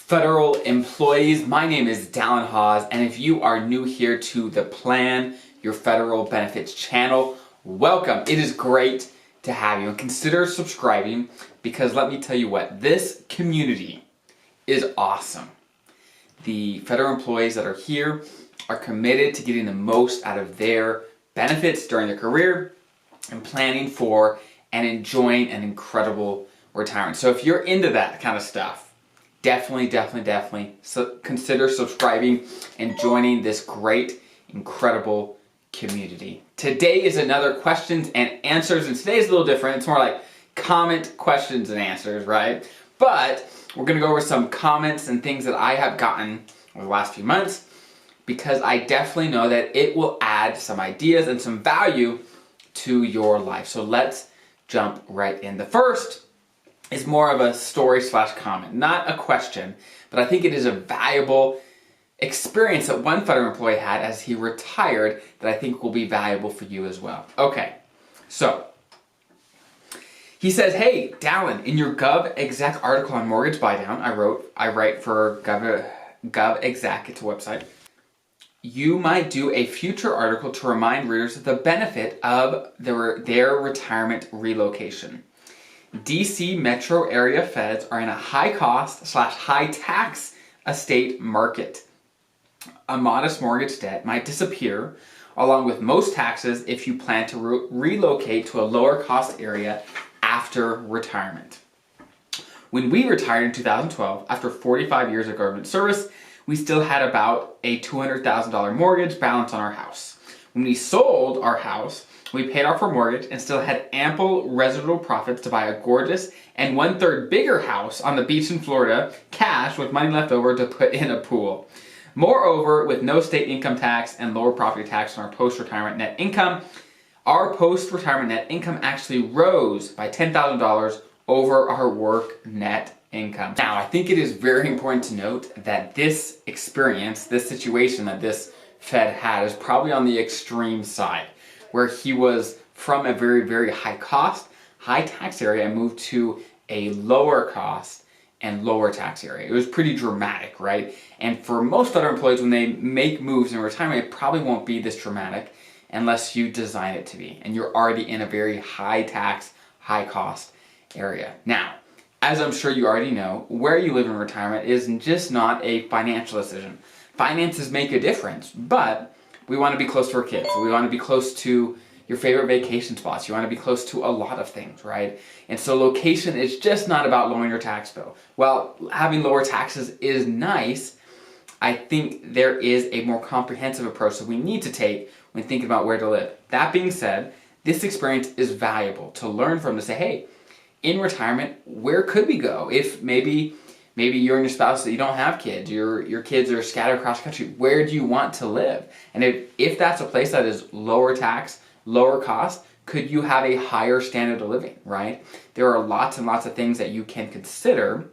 Federal employees, my name is Dallen Haws, and if you are new here to the Plan Your Federal Benefits channel, welcome. It is great to have you, and consider subscribing because let me tell you what, this community is awesome. The federal employees that are here are committed to getting the most out of their benefits during their career and planning for and enjoying an incredible retirement. So if you're into that kind of stuff, definitely consider subscribing and joining this great, incredible community. Today is another questions and answers, and today is a little different. It's more like comment questions and answers, right? But we're going to go over some comments and things that I have gotten over the last few months because I definitely know that it will add some ideas and some value to your life. So let's jump right in. The first is more of a story / comment, not a question, but I think it is a valuable experience that one federal employee had as he retired that I think will be valuable for you as well. Okay, so he says, hey, Dallen, in your GovExec article on mortgage buydown, I write for GovExec, it's a website. You might do a future article to remind readers of the benefit of their retirement relocation. DC metro area feds are in a high cost / high tax estate market. A modest mortgage debt might disappear along with most taxes if you plan to relocate to a lower cost area after retirement. When we retired in 2012, after 45 years of government service, we still had about a $200,000 mortgage balance on our house. When we sold our house, we paid off our mortgage and still had ample residual profits to buy a gorgeous and 1/3 bigger house on the beach in Florida, cash with money left over to put in a pool. Moreover, with no state income tax and lower property tax on our post-retirement net income, our post-retirement net income actually rose by $10,000 over our work net income. Now, I think it is very important to note that this experience, this situation that this Fed had is probably on the extreme side, where he was from a very high cost, high tax area and moved to a lower cost and lower tax area. It was pretty dramatic, right? And for most federal employees, when they make moves in retirement, it probably won't be this dramatic unless you design it to be, and you're already in a very high tax, high cost area. Now, as I'm sure you already know, where you live in retirement is just not a financial decision. Finances make a difference, but we want to be close to our kids. We want to be close to your favorite vacation spots. You want to be close to a lot of things, right? And so location is just not about lowering your tax bill. While having lower taxes is nice, I think there is a more comprehensive approach that we need to take when thinking about where to live. That being said, this experience is valuable to learn from, to say, hey, in retirement, where could we go? If maybe you and your spouse, that you don't have kids, your kids are scattered across the country, where do you want to live? And if that's a place that is lower tax, lower cost, could you have a higher standard of living, right? There are lots and lots of things that you can consider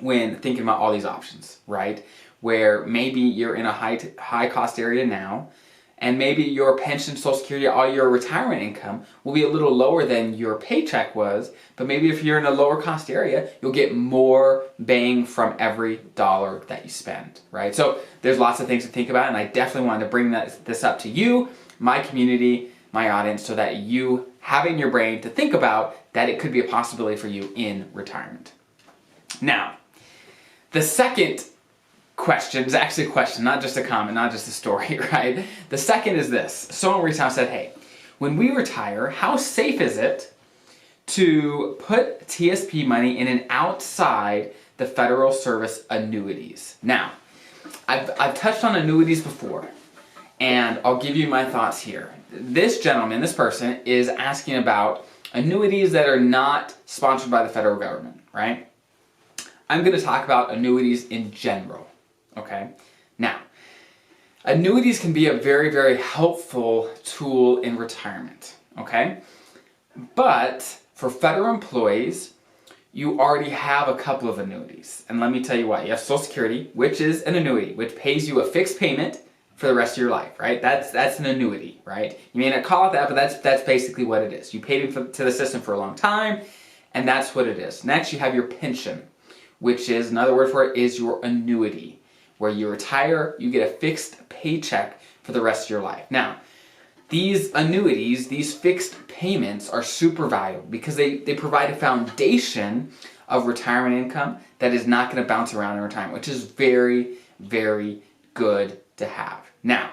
when thinking about all these options, right? Where maybe you're in a high cost area now, and maybe your pension, Social Security, all your retirement income will be a little lower than your paycheck was, but maybe if you're in a lower cost area, you'll get more bang from every dollar that you spend, right? So there's lots of things to think about, and I definitely wanted to bring this up to you, my community, my audience, so that you have it in your brain to think about that it could be a possibility for you in retirement. Now, the second question is actually a question, not just a comment, not just a story, right? The second is this. Someone reached out and said, hey, when we retire, how safe is it to put TSP money in an outside the federal service annuities? Now, I've touched on annuities before, and I'll give you my thoughts here. This gentleman, this person, is asking about annuities that are not sponsored by the federal government, right? I'm going to talk about annuities in general. Okay, now, annuities can be a very helpful tool in retirement, okay? But for federal employees, you already have a couple of annuities. And let me tell you why. You have Social Security, which is an annuity, which pays you a fixed payment for the rest of your life, right? That's an annuity, right? You may not call it that, but that's basically what it is. You paid into the system for a long time, and that's what it is. Next, you have your pension, which is, another word for it is your annuity. Where you retire, you get a fixed paycheck for the rest of your life. Now, these annuities, these fixed payments are super valuable because they provide a foundation of retirement income that is not going to bounce around in retirement, which is very, very good to have. Now,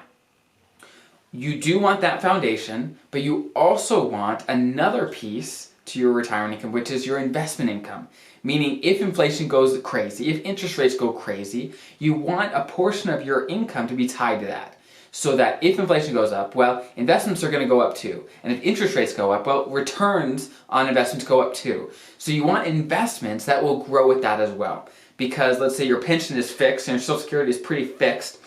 you do want that foundation, but you also want another piece to your retirement income, which is your investment income. Meaning, if inflation goes crazy, if interest rates go crazy, you want a portion of your income to be tied to that. So that if inflation goes up, well, investments are going to go up too. And if interest rates go up, well, returns on investments go up too. So you want investments that will grow with that as well. Because let's say your pension is fixed and your Social Security is pretty fixed.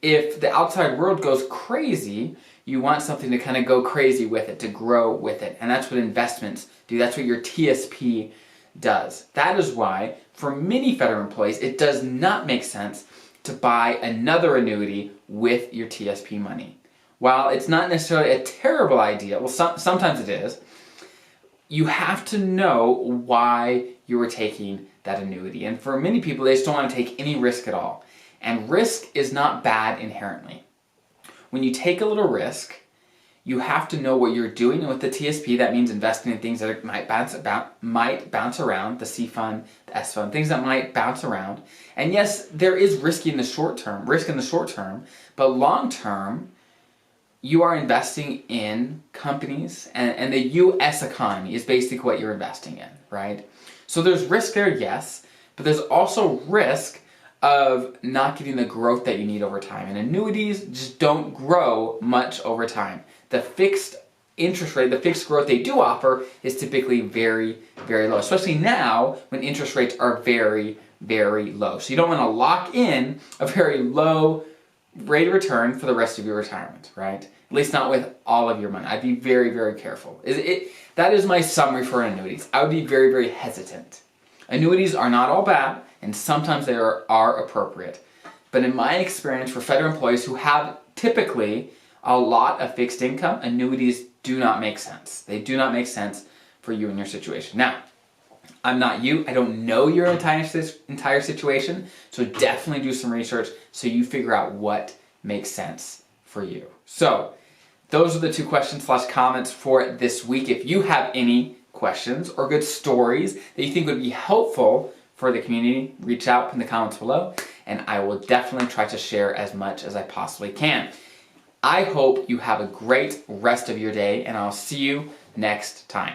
If the outside world goes crazy, you want something to kind of go crazy with it, to grow with it. And that's what investments do. That's what your TSP does. That is why, for many federal employees, it does not make sense to buy another annuity with your TSP money. While it's not necessarily a terrible idea, well, sometimes it is, you have to know why you are taking that annuity. And for many people, they just don't want to take any risk at all. And risk is not bad inherently. When you take a little risk, you have to know what you're doing. And with the TSP, that means investing in things that might bounce around, the C fund, the S fund, things that might bounce around. And yes, there is risk in the short term, but long term, you are investing in companies, and the U.S. economy is basically what you're investing in, right? So there's risk there, yes, but there's also risk of not getting the growth that you need over time. And annuities just don't grow much over time. The fixed interest rate, the fixed growth they do offer is typically very, very low, especially now when interest rates are very, very low. So you don't want to lock in a very low rate of return for the rest of your retirement, right? At least not with all of your money. I'd be very, very careful. That is my summary for annuities. I would be very, very hesitant. Annuities are not all bad, and sometimes they are appropriate. But in my experience, for federal employees who have typically a lot of fixed income, annuities do not make sense. They do not make sense for you and your situation. Now, I'm not you. I don't know your entire situation, so definitely do some research so you figure out what makes sense for you. So, those are the 2 questions/comments for this week. If you have any questions or good stories that you think would be helpful for the community, reach out in the comments below, and I will definitely try to share as much as I possibly can. I hope you have a great rest of your day, and I'll see you next time.